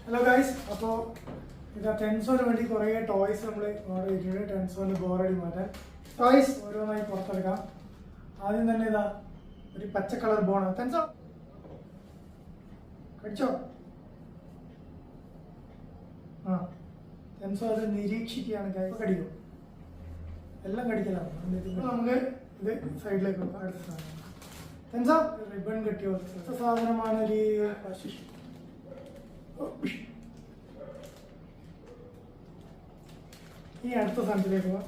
Hello guys, അപ്പോൾ ഇതാ ടെൻസോന് വേണ്ടി കുറേ ടോയ്സ് നമ്മൾ ഓർഡർ ചെയ്തിട്ടുണ്ട്. ടെൻസോന് ബോറടി മാറ്റാൻ ടോയ്സ് ഓരോന്നായി പുറത്തെടുക്കാം. ആദ്യം തന്നെ ഇതാ ഒരു പച്ച കളർ ബോണാണ്. ടെൻസോ കടിച്ചോ? ആ, ടെൻസോ അത് നിരീക്ഷിക്കുകയാണ്. ഗൈസ് കടിക്കും, എല്ലാം കടിക്കലാണ്. നമുക്ക് ഇത് സൈഡിലേക്ക് വെക്കാം. അടുത്ത സാധനം ടെൻസോ റിബൺ കെട്ടിയ അടുത്ത സാധനമാണ് ഒരു ഈ അടുത്ത സാധനത്തിലേക്ക് പോവാം.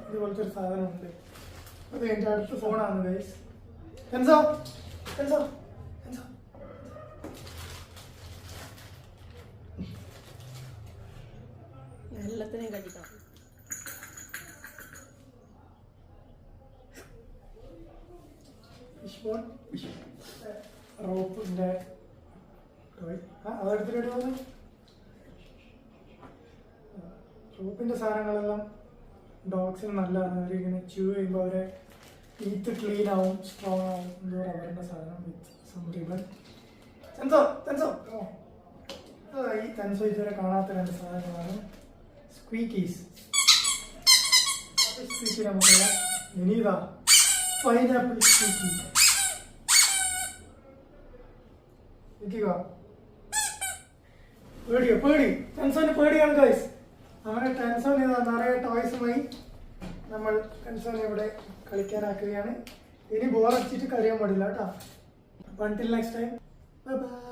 ഇതുപോലത്തെ ഒരു സാധനമുണ്ട്. അത് എൻ്റെ അടുത്ത ഫോണാണ് ഗൈസ്. ടെൻസോ ടെൻസോ ടെൻസോ എല്ലാത്തിനെയും കടിക്കാം. റോപ്പിൻ്റെ അതെടുത്തിട്ട് വന്ന് റോപ്പിൻ്റെ സാധനങ്ങളെല്ലാം ഡോഗ്സിന് നല്ലതാണ്. അവരിങ്ങനെ ച്യൂ ചെയ്യുമ്പോൾ അവരെ ടീത്ത് ക്ലീൻ ആവും, സ്ട്രോങ് ആവും. എന്തോ റബ്ബറിൻ്റെ സാധനം വിത്ത് സം റിബൺ. ടെൻസോ ടെൻസോ ഈ ടെൻസോ ഇതുവരെ കാണാത്ത രണ്ട് സാധനങ്ങളാണ് സ്ക്വീക്കീസ്. സ്ക്വീക്കി നമുക്കല്ല. ഇനി ഇതാ പൈനാപ്പിൾ സ്ക്വീക്കി. പേടി ടെൻസോന് പേടിയാണ് ഗൈസ്. അങ്ങനെ ടെൻസോന് നിറയെ ടോയ്സുമായി നമ്മൾ ടെൻസോനെ ഇവിടെ കളിക്കാനാക്കുകയാണ്. ഇനി ബോറടിച്ചിട്ട് കരയാൻ പാടില്ല കേട്ടോ. അപ്പൊ until next time, bye bye.